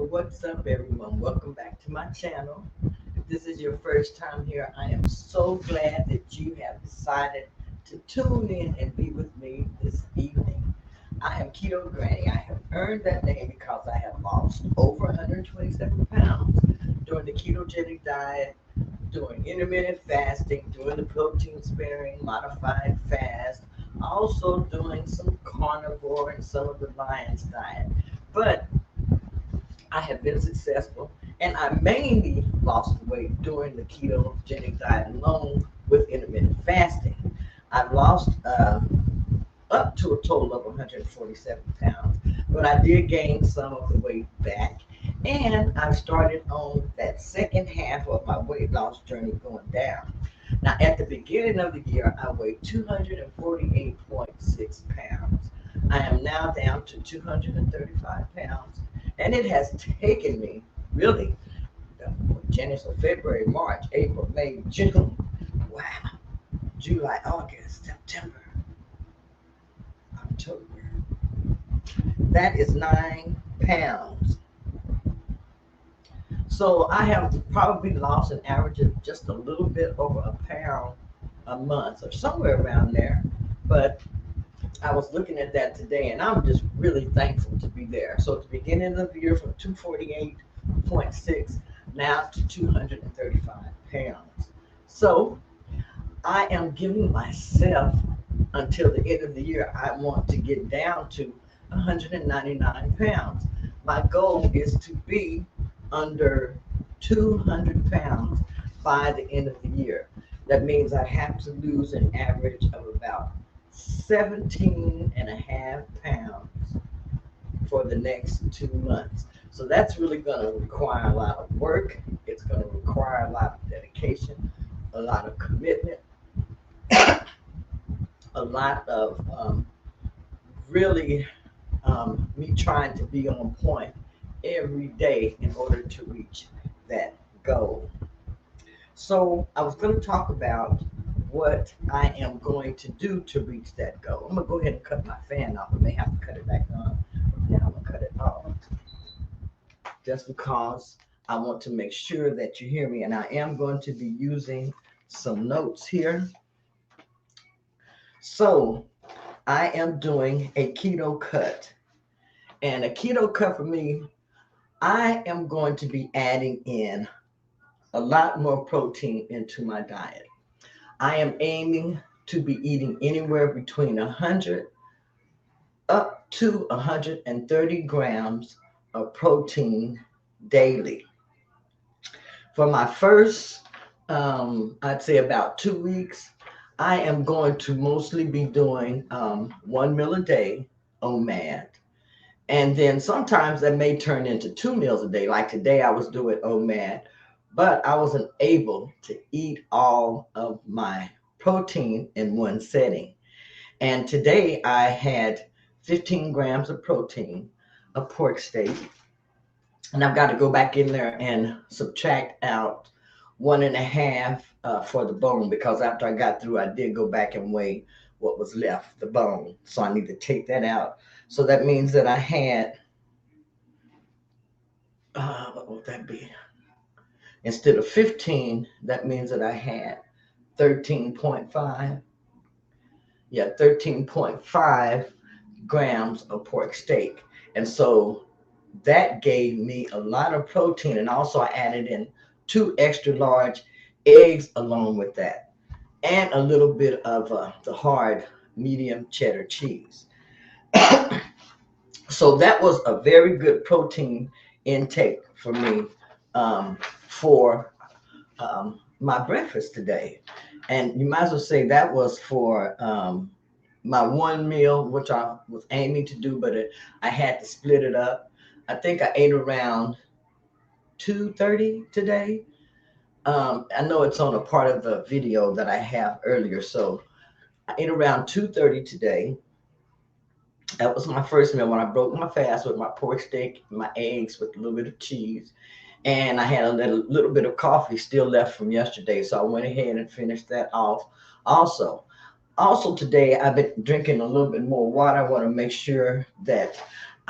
So what's up, everyone? Welcome back to my channel. If this is your first time here, I am so glad that you have decided to tune in and be with me this evening. I am Keto Granny. I have earned that name because I have lost over 127 pounds during the ketogenic diet, doing intermittent fasting, doing the protein sparing modified fast, also doing some carnivore and some of the Lion's diet. But I have been successful, and I mainly lost weight during the ketogenic diet alone with intermittent fasting. I've lost up to a total of 147 pounds, but I did gain some of the weight back, and I've started on that second half of my weight loss journey going down. Now, at the beginning of the year, I weighed 248.6 pounds. I am now down to 235 pounds, and it has taken me really January, so February, March, April, May, June, wow, July, August, September, October. That is 9 pounds. So I have probably lost an average of just a little bit over a pound a month or somewhere around there. But I was looking at that today, and I'm just really thankful to be there. So at the beginning of the year, from 248.6 now to 235 pounds. So I am giving myself until the end of the year. I want to get down to 199 pounds. My goal is to be under 200 pounds by the end of the year. That means I have to lose an average of about 17 and a half pounds for the next 2 months. So that's really going to require a lot of work. It's going to require a lot of dedication, a lot of commitment, a lot of really me trying to be on point every day in order to reach that goal. So I was going to talk about what I am going to do to reach that goal. I'm going to go ahead and cut my fan off. I may have to cut it back on. Now I'm going to cut it off just because I want to make sure that you hear me. And I am going to be using some notes here. So I am doing a keto cut. And a keto cut for me, I am going to be adding in a lot more protein into my diet. I am aiming to be eating anywhere between 100 up to 130 grams of protein daily. For my first, I'd say about 2 weeks, I am going to mostly be doing 1 meal a day, OMAD. And then sometimes that may turn into 2 meals a day. Like today, I was doing OMAD, but I wasn't able to eat all of my protein in one setting. And today I had 15 grams of protein, a pork steak, and I've got to go back in there and subtract out 1.5 for the bone, because after I got through, I did go back and weigh what was left, the bone. So I need to take that out. So that means that I had, what would that be? Instead of 15, that means that I had 13.5. Yeah, 13.5 grams of pork steak. And so that gave me a lot of protein. And also I added in 2 extra large eggs along with that, and a little bit of the hard medium cheddar cheese. So that was a very good protein intake for me, for my breakfast today. And you might as well say that was for my one meal, which I was aiming to do, but I had to split it up. I think I ate around 2:30 today. I know it's on a part of the video that I have earlier. So I ate around 2:30 today. That was my first meal when I broke my fast with my pork steak, my eggs with a little bit of cheese. And I had a little bit of coffee still left from yesterday. So I went ahead and finished that off also. Also today, I've been drinking a little bit more water. I want to make sure that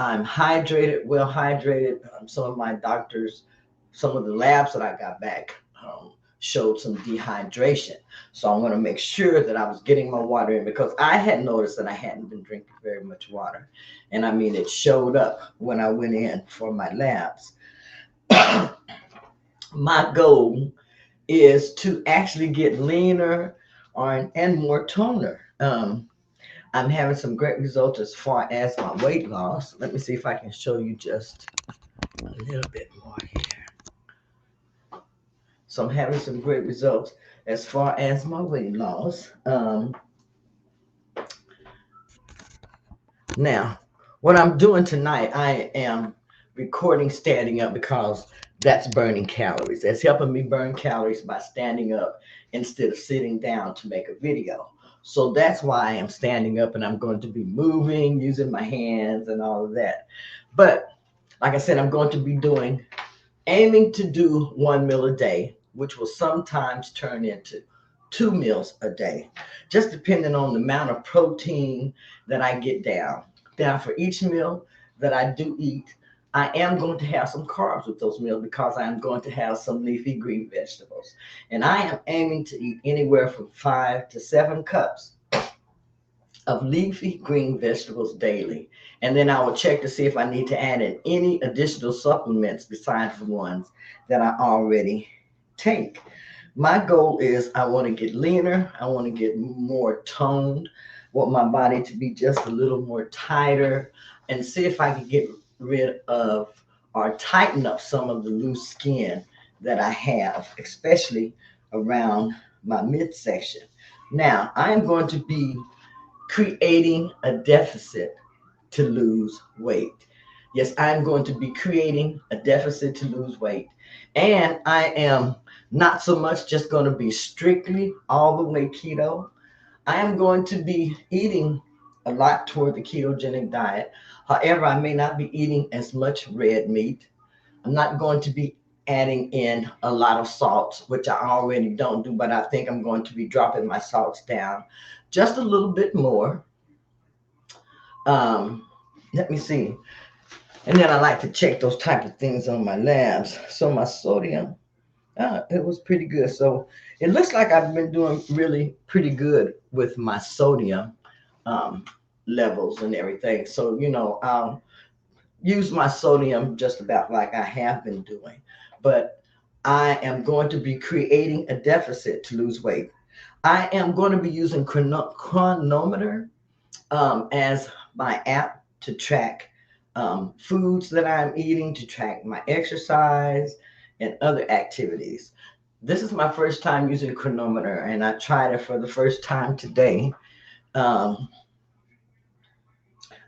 I'm hydrated, well hydrated. Some of my doctors, some of the labs that I got back showed some dehydration. So I want to make sure that I was getting my water in because I had noticed that I hadn't been drinking very much water. And I mean, it showed up when I went in for my labs. My goal is to actually get leaner and more toner. I'm having some great results as far as my weight loss. Let me see if I can show you just a little bit more here. So I'm having some great results as far as my weight loss. Now, what I'm doing tonight, I am recording standing up because that's burning calories. That's helping me burn calories by standing up instead of sitting down to make a video. So that's why I am standing up and I'm going to be moving, using my hands and all of that. But like I said, I'm going to be aiming to do 1 meal a day, which will sometimes turn into 2 meals a day, just depending on the amount of protein that I get down. Now, for each meal that I do eat, I am going to have some carbs with those meals because I am going to have some leafy green vegetables. And I am aiming to eat anywhere from 5 to 7 cups of leafy green vegetables daily. And then I will check to see if I need to add in any additional supplements besides the ones that I already take. My goal is I want to get leaner. I want to get more toned. I want my body to be just a little more tighter and see if I can get rid of or tighten up some of the loose skin that I have, especially around my midsection. Now, I am going to be creating a deficit to lose weight. Yes, I'm going to be creating a deficit to lose weight. And I am not so much just going to be strictly all the way keto. I am going to be eating a lot toward the ketogenic diet. However, I may not be eating as much red meat. I'm not going to be adding in a lot of salts, which I already don't do, but I think I'm going to be dropping my salts down just a little bit more. Um, Let me see. And then I like to check those type of things on my labs. So my sodium, it was pretty good. So it looks like I've been doing really pretty good with my sodium um, levels and everything. So, I'll use my sodium just about like I have been doing. But I am going to be creating a deficit to lose weight. I am going to be using chronometer as my app to track foods that I'm eating, to track my exercise and other activities. This is my first time using chronometer, and I tried it for the first time today. Um,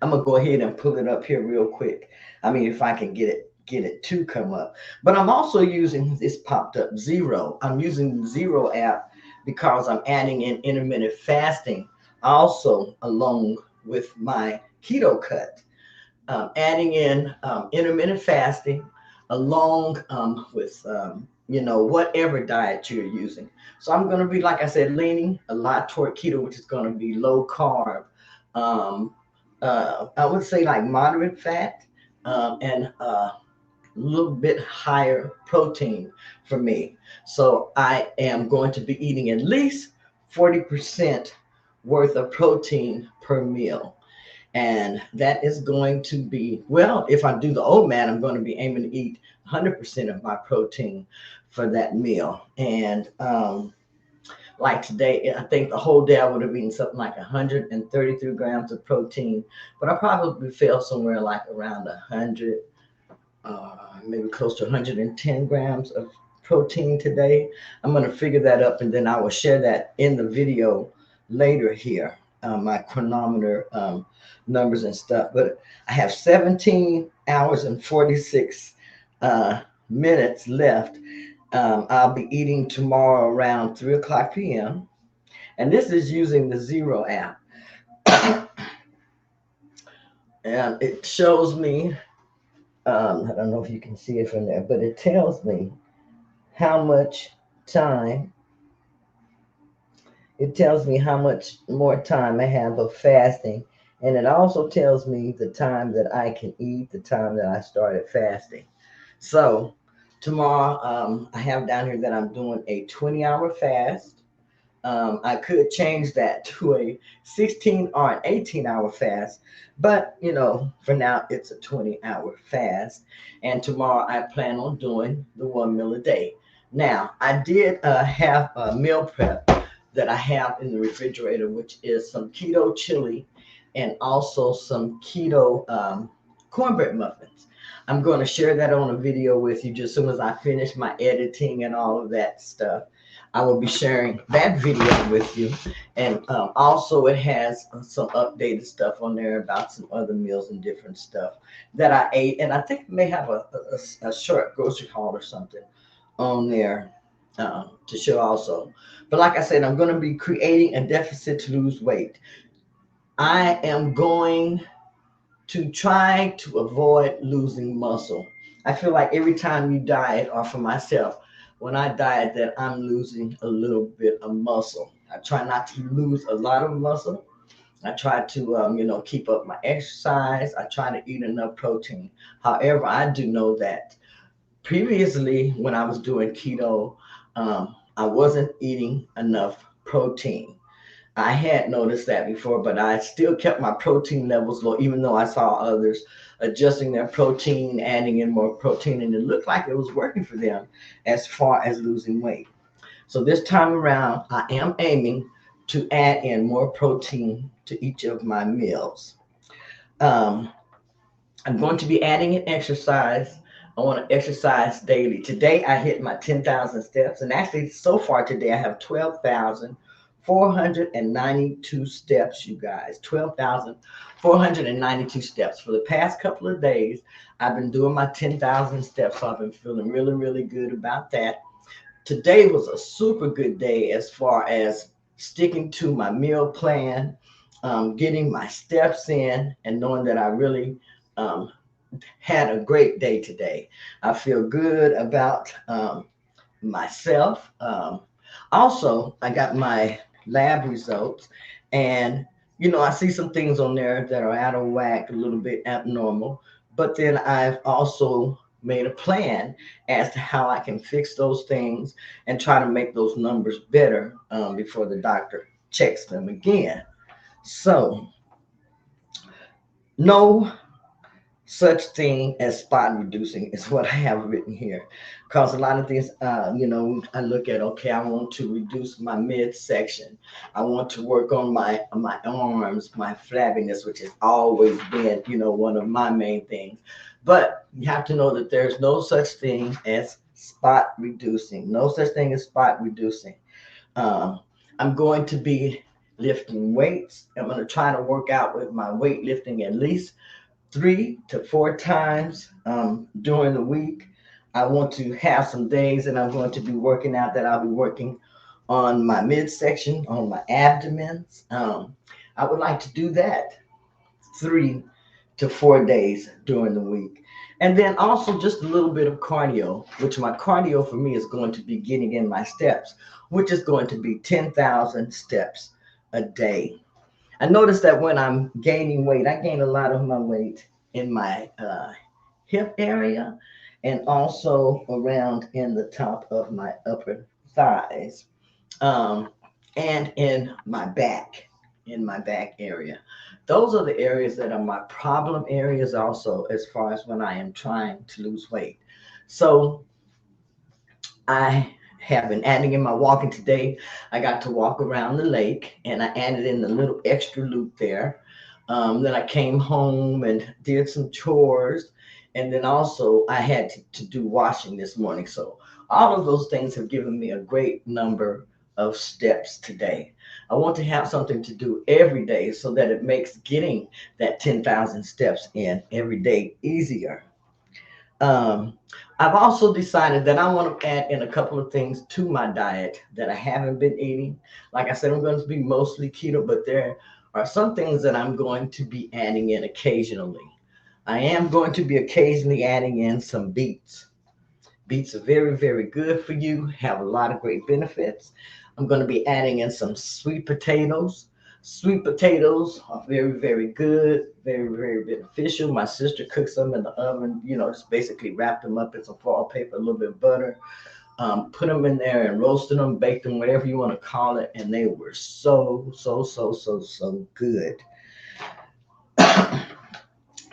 I'm gonna go ahead and pull it up here real quick. I mean, if I can get it to come up. But I'm also using this popped up Zero. I'm using the Zero app because I'm adding in intermittent fasting also along with my keto cut. Adding in intermittent fasting along with whatever diet you're using. So I'm going to be, like I said, leaning a lot toward keto, which is going to be low carb. Um, I would say like moderate fat and a little bit higher protein for me. So I am going to be eating at least 40% worth of protein per meal. And that is going to be, well, if I do the old man, I'm going to be aiming to eat 100% of my protein for that meal. And like today, I think the whole day I would have eaten something like 133 grams of protein, but I probably fell somewhere like around 100, maybe close to 110 grams of protein today. I'm going to figure that up and then I will share that in the video later here, my chronometer numbers and stuff. But I have 17 hours and 46 minutes left. I'll be eating tomorrow around 3 o'clock p.m. And this is using the Zero app. And it shows me, I don't know if you can see it from there, but it tells me how much time, it tells me how much more time I have of fasting And it also tells me the time that I can eat, the time that I started fasting. So tomorrow, I have down here that I'm doing a 20-hour fast. I could change that to a 16 or an 18-hour fast, but for now it's a 20-hour fast. And tomorrow I plan on doing the 1 meal a day. Now, I did have a meal prep that I have in the refrigerator, which is some keto chili and also some keto cornbread muffins. I'm going to share that on a video with you just as soon as I finish my editing and all of that stuff. I will be sharing that video with you. And also, it has some updated stuff on there about some other meals and different stuff that I ate. And I think it may have a short grocery haul or something on there to show also. But like I said, I'm going to be creating a deficit to lose weight. I am going to try to avoid losing muscle. I feel like every time you diet, or for myself, when I diet, that I'm losing a little bit of muscle. I try not to lose a lot of muscle. I try to, keep up my exercise. I try to eat enough protein. However, I do know that previously, when I was doing keto, I wasn't eating enough protein. I had noticed that before, but I still kept my protein levels low, even though I saw others adjusting their protein, adding in more protein, and it looked like it was working for them as far as losing weight. So this time around, I am aiming to add in more protein to each of my meals. Um, I'm going to be adding in exercise. I want to exercise daily. Today I hit my 10,000 steps, and actually, so far today I have 12,492 steps, you guys. 12,492 steps. For the past couple of days, I've been doing my 10,000 steps, so I've been feeling really, really good about that. Today was a super good day as far as sticking to my meal plan, getting my steps in, and knowing that I really um, had a great day today. I feel good about myself. Also, I got my lab results, and I see some things on there that are out of whack, a little bit abnormal. But then I've also made a plan as to how I can fix those things and try to make those numbers better before the doctor checks them again. So, no such thing as spot reducing is what I have written here. Because a lot of things, I look at, okay, I want to reduce my midsection. I want to work on my arms, my flabbiness, which has always been, one of my main things. But you have to know that there's no such thing as spot reducing. No such thing as spot reducing. Um, I'm going to be lifting weights. I'm going to try to work out with my weightlifting at least 3 to 4 times during the week. I want to have some days that I'm going to be working out that I'll be working on my midsection, on my abdomens. I would like to do that 3 to 4 days during the week. And then also just a little bit of cardio, which my cardio for me is going to be getting in my steps, which is going to be 10,000 steps a day. I noticed that when I'm gaining weight, I gain a lot of my weight in my hip area and also around in the top of my upper thighs, um, and in my back area. Those are the areas that are my problem areas also as far as when I am trying to lose weight. So I have been adding in my walking today. I got to walk around the lake and I added in the little extra loop there. Then I came home and did some chores. And then also I had to do washing this morning. So all of those things have given me a great number of steps today. I want to have something to do every day so that it makes getting that 10,000 steps in every day easier. Um, I've also decided that I want to add in a couple of things to my diet that I haven't been eating. Like I said, I'm going to be mostly keto, but there are some things that I'm going to be adding in occasionally. I am going to be occasionally adding in some beets. Beets are very, very good for you, have a lot of great benefits. I'm going to be adding in some sweet potatoes. Sweet potatoes are very, very good, very, very beneficial. My sister cooks them in the oven, just basically wrap them up in some foil paper, a little bit of butter, put them in there and roasted them, baked them, whatever you want to call it. And they were so, so, so, so, so good.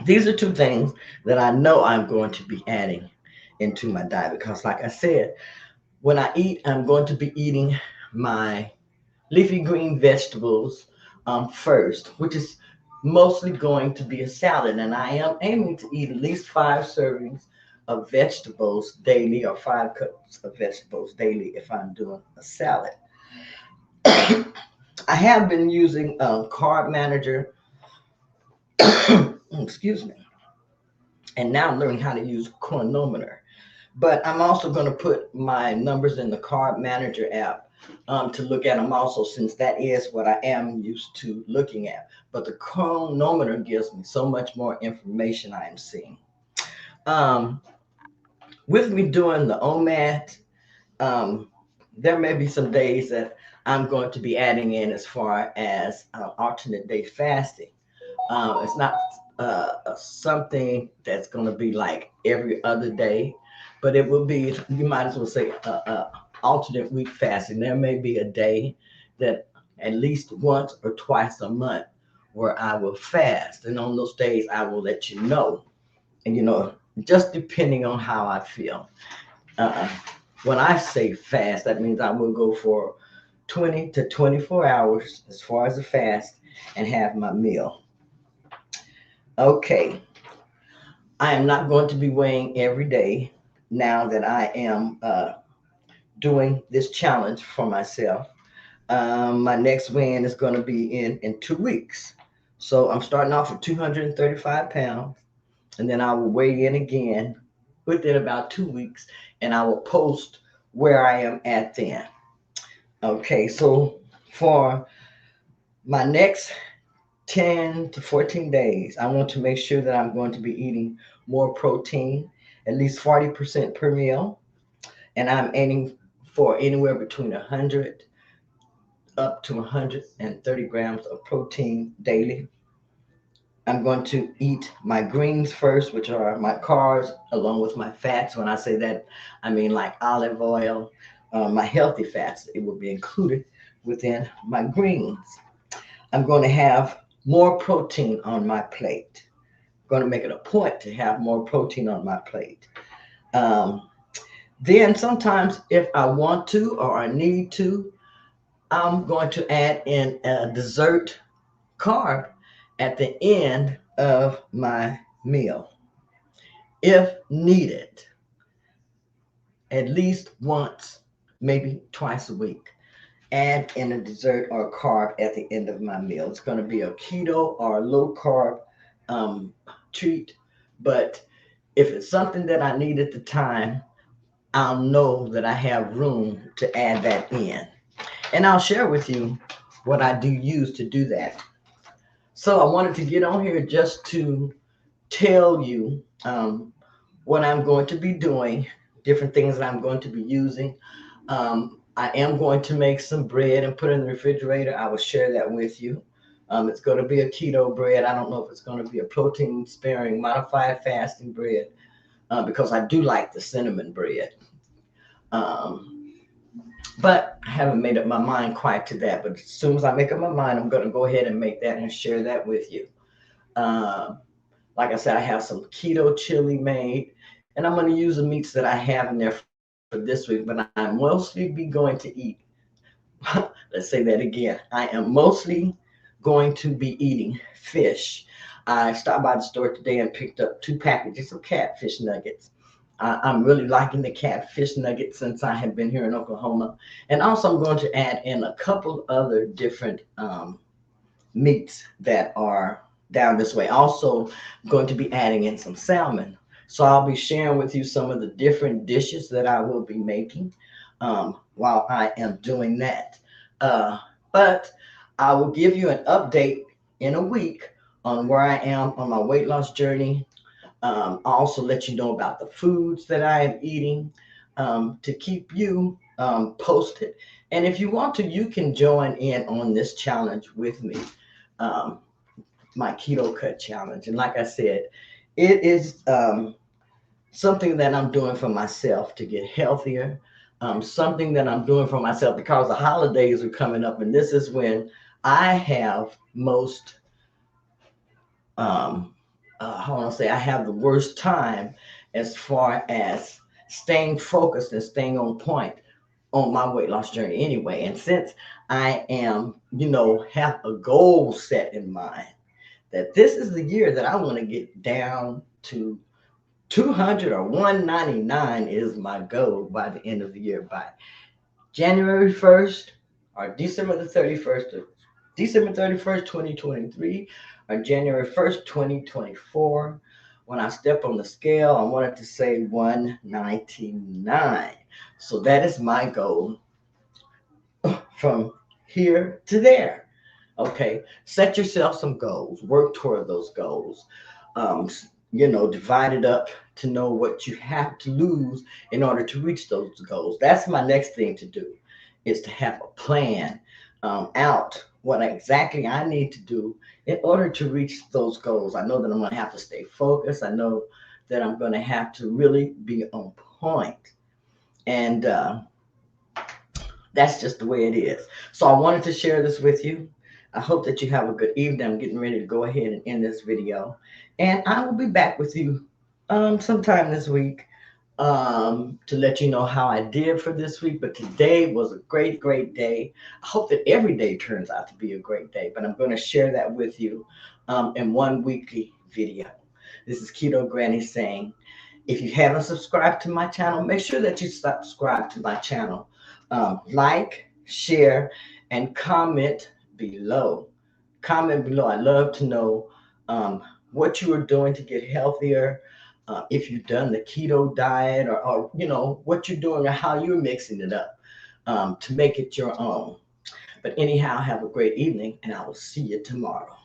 These are two things that I know I'm going to be adding into my diet because, like I said, when I eat, I'm going to be eating my leafy green vegetables first, which is mostly going to be a salad. And I am aiming to eat at least 5 servings of vegetables daily or 5 cups of vegetables daily if I'm doing a salad. I have been using Carb Manager, excuse me, and now I'm learning how to use Chronometer. But I'm also going to put my numbers in the Carb Manager app to look at them also, since that is what I am used to looking at. But the chronometer gives me so much more information I am seeing. Um, with me doing the OMAD, um, there may be some days that I'm going to be adding in as far as alternate day fasting. It's not something that's going to be like every other day, but it will be, you might as well say, alternate week fasting. There may be a day that at least once or twice a month where I will fast. And on those days, I will let you know. And, just depending on how I feel. Uh, when I say fast, that means I will go for 20 to 24 hours as far as the fast and have my meal. Okay, I am not going to be weighing every day now that I am doing this challenge for myself. My next weigh-in is going to be in 2 weeks. So I'm starting off with 235 pounds, and then I will weigh in again within about 2 weeks, and I will post where I am at then. Okay, so for my next 10 to 14 days, I want to make sure that I'm going to be eating more protein, at least 40% per meal. And I'm aiming for anywhere between 100 up to 130 grams of protein daily. I'm going to eat my greens first, which are my carbs, along with my fats. When I say that, I mean like olive oil, my healthy fats. It will be included within my greens. I'm going to have more protein on my plate. I'm going to make it a point to have more protein on my plate. Um, then sometimes if I want to or I need to, I'm going to add in a dessert carb at the end of my meal if needed, at least once, maybe twice a week. Add in a dessert or a carb at the end of my meal. It's going to be a keto or a low carb um, treat, but if it's something that I need at the time, I'll know that I have room to add that in. And I'll share with you what I do use to do that. So I wanted to get on here just to tell you what I'm going to be doing, different things that I'm going to be using. I am going to make some bread and put it in the refrigerator. I will share that with you. It's going to be a keto bread. I don't know if it's going to be a protein sparing, modified fasting bread because I do like the cinnamon bread. Um, but I haven't made up my mind quite to that. But as soon as I make up my mind, I'm going to go ahead and make that and share that with you. Um, like I said, I have some keto chili made, and I'm going to use the meats that I have in there for this week. But I mostly be going to eat. Let's say that again. I am mostly going to be eating fish. I stopped by the store today and picked up 2 packages of catfish nuggets. I'm really liking the catfish nuggets since I have been here in Oklahoma. And also, I'm going to add in a couple other different meats that are down this way. Also, I'm going to be adding in some salmon. So I'll be sharing with you some of the different dishes that I will be making while I am doing that. Uh, but I will give you an update in a week on where I am on my weight loss journey. I'll also let you know about the foods that I am eating to keep you post it. And if you want to, you can join in on this challenge with me, um, my keto cut challenge. And like I said, it is something that I'm doing for myself to get healthier, something that I'm doing for myself because the holidays are coming up, and this is when I have most, um, how do I say, I have the worst time as far as staying focused and staying on point on my weight loss journey anyway. And since I am, have a goal set in mind that this is the year that I want to get down to 200 or 199 is my goal by the end of the year, by January 1st or December the 31st, or December 31st, 2023, or January 1st, 2024. When I step on the scale, I wanted to say 199. So that is my goal from here to there. Okay, set yourself some goals, work toward those goals. Um, Divide it up to know what you have to lose in order to reach those goals. That's my next thing to do, is to have a plan out what exactly I need to do in order to reach those goals. I know that I'm going to have to stay focused. I know that I'm going to have to really be on point. And that's just the way it is. So I wanted to share this with you. I hope that you have a good evening. I'm getting ready to go ahead and end this video. And I will be back with you sometime this week to let you know how I did for this week. But today was a great, great day. I hope that every day turns out to be a great day. But I'm going to share that with you in one weekly video. This is Keto Granny saying, if you haven't subscribed to my channel, make sure that you subscribe to my channel. Like, share, and comment below. Comment below. I love to know what you are doing to get healthier. If you've done the keto diet, or what you're doing or how you're mixing it up to make it your own. But anyhow, have a great evening, and I will see you tomorrow.